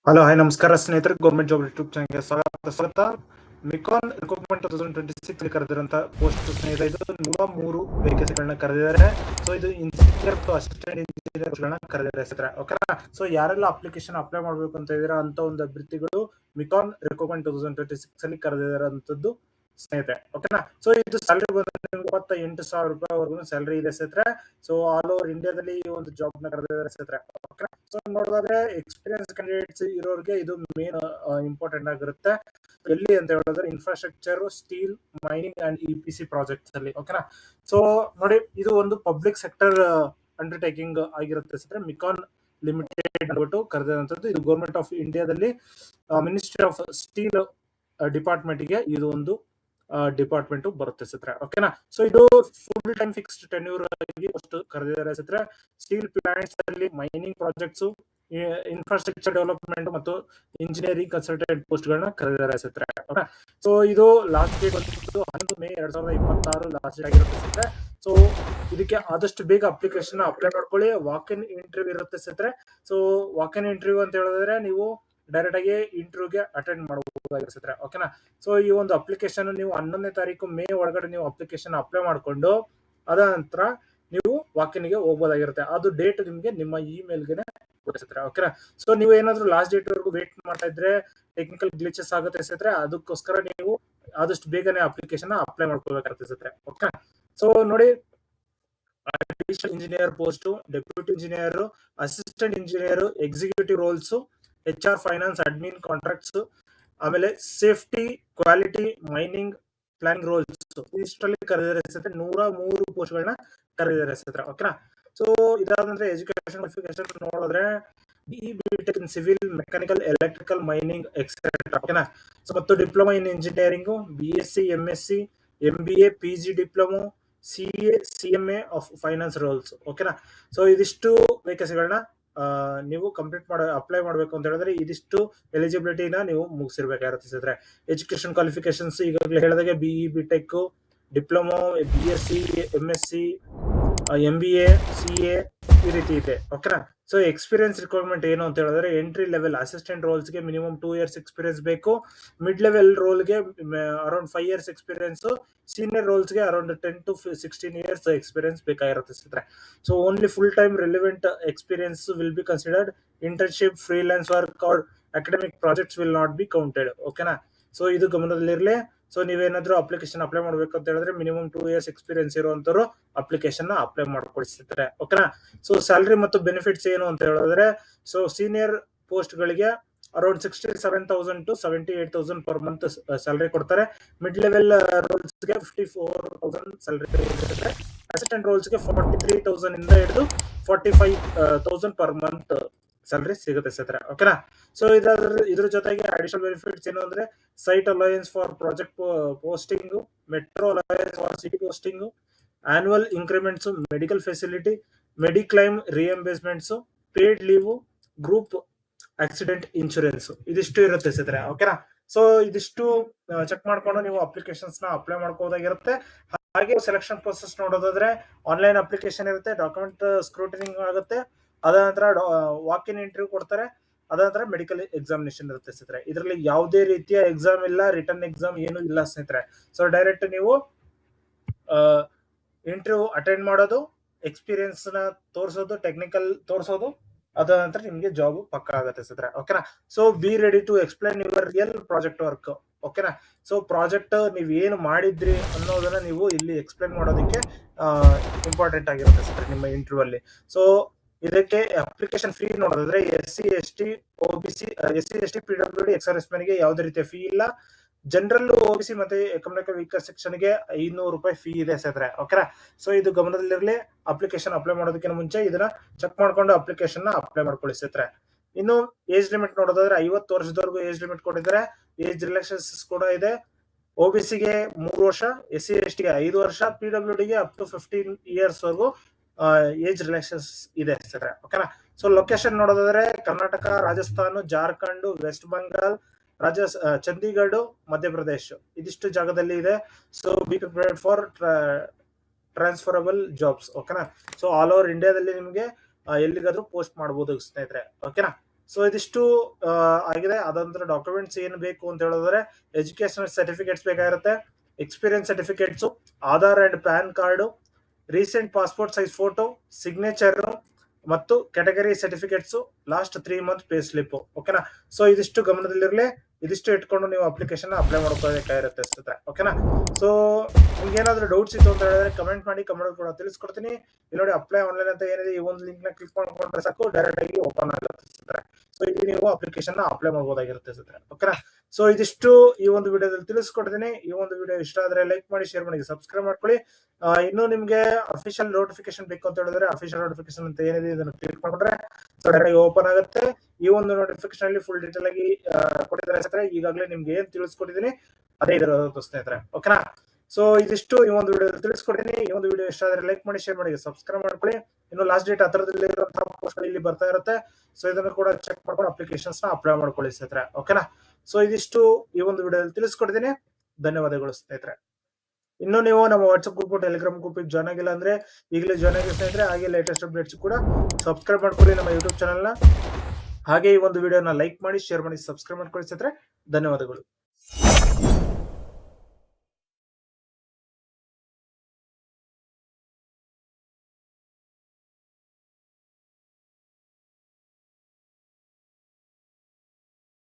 Hello hi ನಮಸ್ಕಾರ ಸ್ನೇಹಿತರೆ, government job YouTube ಚಾನಲ್ಗೆ ಸ್ವಾಗತ. ಮಿಕಾನ್ ರಿಕ್ರೂಟ್ಮೆಂಟ್ 2026 ಕರೆದಿರಂತ ಪೋಸ್ಟ್ ಸ್ನೇಹಿತರೆ, ಇದು 103 ವೇಕೆನ್ಸಿಗಳನ್ನ ಕರೆದಿದ್ದಾರೆ. ಸೊ ಇದು ಇಂಜಿನಿಯರ್ ಅಸಿಸ್ಟೆಂಟ್ ಇಂಜಿನಿಯರ್ಗಳನ್ನ ಕರೆದಿದ್ದಾರೆ ಸ್ನೇಹಿತರೆ. ಓಕೆನಾ. ಸೊ ಯಾರೆಲ್ಲ ಅಪ್ಲಿಕೇಶನ್ ಅಪ್ಲೈ ಮಾಡಬೇಕು ಅಂತ ಇದ್ದೀರಾ ಅಂತ ಒಂದು ಅಭ್ಯರ್ಥಿಗಳು ಮಿಕಾನ್ ರಿಕ್ರೂಟ್ಮೆಂಟ್ 2026 ಅಲ್ಲಿ ಕರೆದಿರೋಂಥದ್ದು ಸ್ನೇಹಿತರೆ. ಓಕೆನಾ. ಸೊ ಇದು ಸ್ಯಾಲರಿ ಬಂದು 28,000 ರೂಪಾಯಿವರೆಗೂ ಸ್ಯಾಲರಿ ಇದೆ ಸ್ನೇಹಿತರೆ. ಸೊ ಆಲ್ ಓವರ್ ಇಂಡಿಯಾದಲ್ಲಿ ಈ ಒಂದು ಜಾಬ್ ನ ಕರೆದಿದ್ದಾರೆ ಸ್ನೇಹಿತರೆ. ಸೊ ನೋಡೋದಾದ್ರೆ ಎಕ್ಸ್ಪೀರಿಯನ್ಸ್ ಕ್ಯಾಂಡಿಡೇಟ್ಸ್ ಇರೋರಿಗೆ ಇದು ಮೇನ್ ಇಂಪಾರ್ಟೆಂಟ್ ಆಗಿರುತ್ತೆ. ಎಲ್ಲಿ ಅಂತ ಹೇಳಿದ್ರೆ infrastructure, steel, mining and EPC projects ಅಲ್ಲಿ. ಓಕೆನಾ. ಸೊ ನೋಡಿ, ಇದು ಒಂದು ಪಬ್ಲಿಕ್ ಸೆಕ್ಟರ್ ಅಂಡರ್ಟೇಕಿಂಗ್ ಆಗಿರುತ್ತೆ ಸ್ನೇಹಿತರೆ. ಮಿಕಾನ್ ಲಿಮಿಟೆಡ್ ಅಂದ್ಬಿಟ್ಟು ಕರೆದಿರುವಂತದ್ದು. ಇದು ಗೌರ್ಮೆಂಟ್ ಆಫ್ ಇಂಡಿಯಾದಲ್ಲಿ ಮಿನಿಸ್ಟ್ರಿ ಆಫ್ ಸ್ಟೀಲ್ ಡಿಪಾರ್ಟ್ಮೆಂಟ್ ಗೆ ಇದು ಒಂದು ಡಿಪಾರ್ಟ್ಮೆಂಟ್ ಬರುತ್ತೆ ಸ್ನೇಹಿತರೆ. ಓಕೆನಾ. ಸೊ ಇದು ಫುಲ್ ಟೈಮ್ ಫಿಕ್ಸ್ಡ್ ಟೆನ್ಯೂರ್ ಆಗಿ ಕರೆದಿದ್ದಾರೆ ಸ್ನೇಹಿತರೆ. ಸ್ಟೀಲ್ ಪ್ಲಾಂಟ್ಸ್ ಅಲ್ಲಿ ಮೈನಿಂಗ್ ಪ್ರಾಜೆಕ್ಟ್ಸ್, ಇನ್ಫ್ರಾಸ್ಟ್ರಕ್ಚರ್ ಡೆವಲಪ್ಮೆಂಟ್ ಮತ್ತು ಇಂಜಿನಿಯರಿಂಗ್ ಕನ್ಸಲ್ಟೆಂಟ್ ಪೋಸ್ಟ್ ಗಳನ್ನ ಕರೆದಿದ್ದಾರೆ ಸ್ನೇಹಿತರೆ. ಸೊ ಇದು ಲಾಸ್ಟ್ ಡೇಟ್ ಬಂದು 11 ಮೇ 2026 ಲಾಸ್ಟ್ ಡೇಟ್ ಆಗಿರುತ್ತೆ ಸ್ನೇಹಿತರೆ. ಸೊ ಇದಕ್ಕೆ ಆದಷ್ಟು ಬೇಗ ಅಪ್ಲಿಕೇಶನ್ ಅಪ್ಲೈ ಮಾಡ್ಕೊಳ್ಳಿ. ವಾಕ್ ಇನ್ ಇಂಟರ್ವ್ಯೂ ಇರುತ್ತೆ ಸ್ನೇಹಿತರೆ. ಸೊ ವಾಕ್ ಇನ್ ಇಂಟರ್ವ್ಯೂ ಅಂತ ಹೇಳಿದ್ರೆ ನೀವು ಡೈರೆಕ್ಟ್ ಆಗಿ ಇಂಟರ್ವ್ಯೂಗೆ ಅಟೆಂಡ್ ಮಾಡಬಹುದಾಗಿರುತ್ತೆ. ಓಕೆನಾ. ಸೊ ಈ ಒಂದು ಅಪ್ಲಿಕೇಶನ್ ನೀವು 11ನೇ ತಾರೀಕು ಮೇ ಒಳಗಡೆ ನೀವು ಅಪ್ಲಿಕೇಶನ್ ಅಪ್ಲೈ ಮಾಡ್ಕೊಂಡು ಅದ ನಂತರ ನೀವು ವಾಕಿನ್ ಗೆ ಹೋಗ್ಬೋದಾಗಿರುತ್ತೆ. ಅದು ಡೇಟ್ ನಿಮ್ಗೆ ನಿಮ್ಮ ಇಮೇಲ್ಗೆ ಕೊಡಿಸುತ್ತೆ. ಓಕೆನಾ. ಸೊ ನೀವು ಏನಾದ್ರು ಲಾಸ್ಟ್ ಡೇಟ್ ವರೆಗೂ ವೇಟ್ ಮಾಡ್ತಾ ಇದ್ರೆ ಟೆಕ್ನಿಕಲ್ ಗ್ಲಿಚಸ್ ಆಗುತ್ತೆ ಸ್ನೇಹಿತರೆ. ಅದಕ್ಕೋಸ್ಕರ ನೀವು ಆದಷ್ಟು ಬೇಗನೆ ಅಪ್ಲಿಕೇಶನ್ ಅಪ್ಲೈ ಮಾಡ್ಕೋಬೇಕಾಗುತ್ತೆ ಸ್ನೇಹಿತರೆ. ಓಕೆ. ಸೊ ನೋಡಿ, additional engineer post, deputy engineer, assistant engineer, executive roles, HR, finance, admin, contracts, ಆಮೇಲೆ safety, quality, mining, planning roles ಇಷ್ಟರಲ್ಲಿ ಕರೆದಿದ್ದಾರೆ ಸ್ನೇಹಿತರೆ. 103 ಪೋಸ್ಟ್ ಗಳನ್ನ ಕರೆದಿದ್ದಾರೆ ಸ್ನೇಹಿತರೆ. ಓಕೆನಾ. ಸೊ ಇದಾದಂದ್ರೆ ಎಜುಕೇಶನ್ ಕ್ವಾಲಿಫಿಕೇಶನ್ ನೋಡಿದ್ರೆ BE/BTech in civil, mechanical, electrical, mining etcetera. ಓಕೆನಾ. ಸೊ ಮತ್ತು diploma in engineering, BSc, MSc, MBA, PG diploma, CA, CMA of finance roles. ಓಕೆನಾ. ಸೊ ಇದಿಷ್ಟು ವೇಕೆನ್ಸಿಗಳನ್ನ ನೀವು ಕಂಪ್ಲೀಟ್ ಅಪ್ಲೈ ಮಾಡಬೇಕು ಅಂತ ಹೇಳಿದ್ರೆ ಇದಿಷ್ಟು ಎಲಿಜಿಬಿಲಿಟಿನ ನೀವು ಮುಗಿಸಿರ್ಬೇಕಾಗಿರುತ್ತೆ ಸ್ನೇಹಿತರೆ. ಎಜುಕೇಶನ್ ಕ್ವಾಲಿಫಿಕೇಶನ್ಸ್ ಈಗಾಗಲೇ ಹೇಳಿದಾಗೆ BE/BTech, diploma, BSc, MSc, MBA, CA ಈ ರೀತಿ ಇದೆ. ಓಕೆನಾ. ಸೊ ಎಕ್ಸ್ಪೀರಿಯನ್ಸ್ ರಿಕ್ವೈರ್ಮೆಂಟ್ ಏನು ಅಂತ ಹೇಳಿದ್ರೆ ಎಂಟ್ರಿ ಲೆವೆಲ್ ಅಸಿಸ್ಟೆಂಟ್ ರೋಲ್ಸ್ ಗೆ ಮಿನಿಮಮ್ 2 years ಎಕ್ಸ್ಪೀರಿಯನ್ಸ್ ಬೇಕು. ಮಿಡ್ ಲೆವೆಲ್ ರೋಲ್ ಗೆ around 5 years experience. Senior roles ಗೆ ಅರೌಂಡ್ 10 to 16 years ಎಕ್ಸ್ಪೀರಿಯನ್ಸ್ ಬೇಕಾಗಿರುತ್ತೆ ಸ್ನೇಹಿತರೆ. So only full time relevant experience will be considered. Internship, freelance work or academic projects will not be counted. ಓಕೆನಾ. So ಇದು ಗಮನದಲ್ಲಿರಲಿ. So ನೀವೇನಾದ್ರೂ application apply ಮಾಡ್ಬೇಕು ಅಂತ ಹೇಳಿದ್ರೆ ಮಿನಿಮಮ್ 2 years ಎಕ್ಸ್ಪೀರಿಯನ್ಸ್ ಇರುವಂತವ್ರು ಅಪ್ಲಿಕೇಶನ್ ಅಪ್ಲೈ ಮಾಡ್ಕೊಡಿಸ್ತಾರೆ. ಓಕೆನಾ. ಸೊ ಸ್ಯಾಲರಿ ಮತ್ತು ಬೆನಿಫಿಟ್ಸ್ ಏನು ಅಂತ ಹೇಳಿದ್ರೆ, ಸೊ ಸೀನಿಯರ್ ಪೋಸ್ಟ್ ಗಳಿಗೆ around 67,000 to 78,000 per month salary ಕೊಡ್ತಾರೆ. ಮಿಡ್ ಲೆವೆಲ್ ರೋಲ್ಸ್ ಗೆ 54,000 ಸ್ಯಾಲರಿ ಇರುತ್ತೆ. ಅಸಿಸ್ಟೆಂಟ್ ರೋಲ್ಸ್ ಗೆ 43,000 ಇಂದ ಹಿಡಿದು 45,000 ಪರ್ ಮಂತ್ ಸ್ಯಾಲರಿ ಸಿಗುತ್ತೆ ಸ್ನೇಹಿತರೆ. ಓಕೆನಾ. ಸೊ ಇದ್ರ ಜೊತೆಗೆ ಅಡಿಷನಲ್ ಬೆನಿಫಿಟ್ಸ್ ಏನು ಅಂದ್ರೆ site allowance for project posting, metro allowance for city posting, annual increments, medical facility, mediclaim reimbursements, paid leave, group accident insurance ಇದಿಷ್ಟು ಇರುತ್ತೆ ಸ್ನೇಹಿತರೆ. ಓಕೆನಾ. ಸೊ ಇದಿಷ್ಟು ಚೆಕ್ ಮಾಡ್ಕೊಂಡು ನೀವು ಅಪ್ಲಿಕೇಶನ್ಸ್ ನ ಅಪ್ಲೈ ಮಾಡ್ಕೋದಾಗಿರುತ್ತೆ. ಹಾಗೆ ಸೆಲೆಕ್ಷನ್ ಪ್ರೊಸೆಸ್ ನೋಡೋದಾದ್ರೆ ಆನ್ಲೈನ್ ಅಪ್ಲಿಕೇಶನ್ ಇರುತ್ತೆ, ಡಾಕ್ಯುಮೆಂಟ್ ಸ್ಕ್ರೂಟನಿಂಗ್ ಆಗುತ್ತೆ, ಅದ ನಂತರ ವಾಕ್ ಇನ್ ಇಂಟರ್ವ್ಯೂ ಕೊಡ್ತಾರೆ, ಅದ ನಂತರ ಮೆಡಿಕಲ್ ಎಕ್ಸಾಮಿನೇಷನ್ ಇರುತ್ತೆ ಸ್ನೇಹಿತರೆ. ಇದರಲ್ಲಿ ಯಾವುದೇ ರೀತಿಯ ಎಕ್ಸಾಮ್ ಇಲ್ಲ, ರಿಟರ್ನ್ ಎಕ್ಸಾಮ್ ಏನು ಇಲ್ಲ ಸ್ನೇಹಿತರೆ. ಸೊ ಡೈರೆಕ್ಟ್ ನೀವು ಇಂಟರ್ವ್ಯೂ ಅಟೆಂಡ್ ಮಾಡೋದು, ಎಕ್ಸ್ಪೀರಿಯನ್ಸ್ ನ ತೋರಿಸೋದು, ಟೆಕ್ನಿಕಲ್ ತೋರಿಸೋದು, ಅದ ನಂತರ ನಿಮ್ಗೆ ಜಾಬ್ ಪಕ್ಕ ಆಗುತ್ತೆ ಸ್ನೇಹಿತರೆ. ಓಕೆನಾ. So be ready to explain your real project work. ಓಕೆನಾ. ಸೊ ಪ್ರಾಜೆಕ್ಟ್ ನೀವ್ ಏನು ಮಾಡಿದ್ರಿ ಅನ್ನೋದನ್ನ ನೀವು ಇಲ್ಲಿ ಎಕ್ಸ್ಪ್ಲೈನ್ ಮಾಡೋದಕ್ಕೆ ಇಂಪಾರ್ಟೆಂಟ್ ಆಗಿರುತ್ತೆ ಸ್ನೇಹಿತರೆ ನಿಮ್ಮ ಇಂಟರ್ವ್ಯೂ ಅಲ್ಲಿ. ಸೊ ಇದಕ್ಕೆ ಅಪ್ಲಿಕೇಶನ್ ಫೀ ನೋಡೋದಾದ್ರೆ SC, ST, OBC, SC, ST, PWD, XRS ಗೆ ಯಾವುದೇ ರೀತಿಯ ಫೀ ಇಲ್ಲ. ಜನರಲ್, OBC ಮತ್ತೆ ಎಕನಾಮಿಕಲ್ ವೀಕರ್ ಸೆಕ್ಷನ್ ಗೆ 500 ರೂಪಾಯಿ ಫೀ ಇದೆ ಸ್ನೇಹಿತರೆ. ಓಕೆನಾ. ಸೊ ಇದು ಗಮನದಲ್ಲಿರಲಿ. ಅಪ್ಲಿಕೇಶನ್ ಅಪ್ಲೈ ಮಾಡೋದಕ್ಕಿಂತ ಮುಂಚೆ ಇದನ್ನ ಚೆಕ್ ಮಾಡ್ಕೊಂಡು ಅಪ್ಲಿಕೇಶನ್ ನ ಅಪ್ಲೈ ಮಾಡ್ಕೊಳ್ಳಿ ಸ್ನೇಹಿತರೆ. ಇನ್ನು ಏಜ್ ಲಿಮಿಟ್ ನೋಡೋದಾದ್ರೆ 50 ವರ್ಷದವರೆಗೂ ಏಜ್ ಲಿಮಿಟ್ ಕೊಟ್ಟಿದ್ದಾರೆ. ಏಜ್ ರಿಲ್ಯಾಕ್ಸೇಷನ್ಸ್ ಕೂಡ ಇದೆ. OBC ಗೆ 3 ವರ್ಷ, SC, ST ಗೆ 5 ವರ್ಷ, PWD ಗೆ ಅಪ್ ಟು 15 years ವರೆಗೂ ಏಜ್ ರಿಲ್ಯಾಕ್ಸೇಷನ್ಸ್ ಇದೆ ಸ್ನೇಹಿತರೆ. ಓಕೆನಾ. ಸೊ ಲೊಕೇಶನ್ ನೋಡೋದಾದ್ರೆ ಕರ್ನಾಟಕ, ರಾಜಸ್ಥಾನ್, ಜಾರ್ಖಂಡ್, ವೆಸ್ಟ್ ಬೆಂಗಾಲ್, ಚಂಡೀಗಢ, ಮಧ್ಯಪ್ರದೇಶ್ ಇದಿಷ್ಟು ಜಾಗದಲ್ಲಿ ಇದೆ. So be prepared for transferable jobs. ಓಕೆನಾ. ಸೊ ಆಲ್ ಓವರ್ ಇಂಡಿಯಾದಲ್ಲಿ ನಿಮಗೆ ಎಲ್ಲಿಗಾದ್ರೂ ಪೋಸ್ಟ್ ಮಾಡಬಹುದು ಸ್ನೇಹಿತರೆ. ಓಕೆನಾ. ಸೊ ಇದಿಷ್ಟು ಆಗಿದೆ. ಅದಂತರ ಡಾಕ್ಯುಮೆಂಟ್ಸ್ ಏನು ಬೇಕು ಅಂತ ಹೇಳಿದ್ರೆ ಎಜುಕೇಶನಲ್ ಸರ್ಟಿಫಿಕೇಟ್ಸ್ ಬೇಕಾಗಿರುತ್ತೆ, experience certificates, Aadhaar and PAN card, recent passport size photo, signature ಮತ್ತು category certificates, last 3 month pay slip. ಓಕೆನಾ. ಸೊ ಇದಿಷ್ಟು ಗಮನದಲ್ಲಿರಲಿ. ಇದಿಷ್ಟು ಇಟ್ಕೊಂಡು ನೀವು ಅಪ್ಲಿಕೇಶನ್ ಅಪ್ಲೈ ಮಾಡ್ಕೋಬೇಕಾಗಿರುತ್ತೆ ಸ್ನೇಹಿತರೆ. ಓಕೆನಾ. ಸೊ ನಿಮ್ಗೆ ಏನಾದ್ರು ಡೌಟ್ಸ್ ಇತ್ತು ಅಂತ ಹೇಳಿದ್ರೆ ಕಮೆಂಟ್ ಮಾಡಿ, ಕಮೆಂಟ್ ಕೂಡ ತಿಳಿಸ್ಕೊಡ್ತೀನಿ. ಇಲ್ಲಿ ನೋಡಿ ಅಪ್ಲೈ ಆನ್ಲೈನ್ ಅಂತ ಏನಿದೆ, ಈ ಒಂದು ಲಿಂಕ್ ನ ಕ್ಲಿಕ್ ಮಾಡ್ಕೊಂಡ್ರೆ ಸಾಕು, ಡೈರೆಕ್ಟ್ ಆಗಿ ಓಪನ್ ಆಗುತ್ತೆ ಸ್ನೇಹಿತರೆ. ಸೊ ಇಲ್ಲಿ ನೀವು ಅಪ್ಲಿಕೇಶನ್ ಅಪ್ಲೈ ಮಾಡಬಹುದಾಗಿರುತ್ತೆ ಸ್ನೇಹಿತರೆ. ಓಕೆನಾ. ಸೊ ಇದಿಷ್ಟು ಈ ಒಂದು ವಿಡಿಯೋದಲ್ಲಿ ತಿಳಿಸ್ಕೊಡ್ತೀನಿ. ಈ ಒಂದು ವಿಡಿಯೋ ಇಷ್ಟ ಆದ್ರೆ ಲೈಕ್ ಮಾಡಿ, ಶೇರ್ ಮಾಡಿ, ಸಬ್ಸ್ಕ್ರೈಬ್ ಮಾಡ್ಕೊಳ್ಳಿ. ಇನ್ನು ನಿಮ್ಗೆ ಅಫಿಷಿಯಲ್ ನೋಟಿಫಿಕೇಶನ್ ಬೇಕು ಅಂತ ಹೇಳಿದ್ರೆ ಅಫಿಷಿಯಲ್ ನೋಟಿಫಿಕೇಶನ್ ಅಂತ ಏನಿದೆ ಇದನ್ನು ಕ್ಲಿಕ್ ಮಾಡಿದ್ರೆ ಡೈರೆಕ್ಟ್ ಓಪನ್ ಆಗುತ್ತೆ. ಈ ಒಂದು ನೋಟಿಫಿಕೇಶನ್ ಅಲ್ಲಿ ಫುಲ್ ಡೀಟೇಲ್ ಆಗಿ ಕೊಟ್ಟಿದ್ದಾರೆ ಸ್ನೇಹಿತರೆ. ಈಗಾಗಲೇ ನಿಮ್ಗೆ ಏನ್ ತಿಳಿಸ್ಕೊಟ್ಟಿದ್ದೀನಿ ಅದೇ ಇರೋದು ಸ್ನೇಹಿತರೆ. ಓಕೆನಾ. ಸೊ ಇದಿಷ್ಟು ಈ ಒಂದು ವಿಡಿಯೋ ತಿಳಿಸ್ಕೊಡ್ತೀನಿ. ಈ ಒಂದು ವಿಡಿಯೋ ಇಷ್ಟ ಆದ್ರೆ ಲೈಕ್ ಮಾಡಿ, ಶೇರ್ ಮಾಡಿ, ಸಬ್ಸ್ಕ್ರೈಬ್ ಮಾಡ್ಕೊಳ್ಳಿ. ಇನ್ನು ಲಾಸ್ಟ್ ಡೇಟ್ ಹತ್ರದಲ್ಲಿ ಇರುವಂತಹ ಪೋಸ್ಟ್ ಇಲ್ಲಿ ಬರ್ತಾ ಇರುತ್ತೆ. ಸೊ ಇದನ್ನು ಕೂಡ ಚೆಕ್ ಮಾಡ್ಕೊಂಡು ಅಪ್ಲಿಕೇಶನ್ಸ್ ನ ಅಪ್ಲೈ ಮಾಡ್ಕೊಳ್ಳಿ ಸ್ನೇಹಿತರೆ. ಓಕೆನಾ. ಸೊ ಇದಿಷ್ಟು ಈ ಒಂದು ವಿಡಿಯೋದಲ್ಲಿ ತಿಳಿಸ್ಕೊಡ್ತೀನಿ. ಧನ್ಯವಾದಗಳು ಸ್ನೇಹಿತರೆ. ಇನ್ನು ನೀವು ನಮ್ಮ WhatsApp group, Telegram group join ಆಗಿಲ್ಲ ಅಂದ್ರೆ ಈಗಲೇ ಜಾಯ್ನ್ ಆಗಿ ಸ್ನೇಹಿತರೆ. ಹಾಗೆ ಲೇಟೆಸ್ಟ್ ಅಪ್ಡೇಟ್ಸ್ ಕೂಡ ಸಬ್ಸ್ಕ್ರೈಬ್ ಮಾಡ್ಕೊಳ್ಳಿ ನಮ್ಮ ಯೂಟ್ಯೂಬ್ ಚಾನಲ್ ನ. ಹಾಗೆ ಈ ಒಂದು ವಿಡಿಯೋನ ಲೈಕ್ ಮಾಡಿ, ಶೇರ್ ಮಾಡಿ, ಸಬ್ಸ್ಕ್ರೈಬ್ ಮಾಡ್ಕೊಳ್ಳಿ ಸ್ನೇಹಿತರೆ. ಧನ್ಯವಾದಗಳು.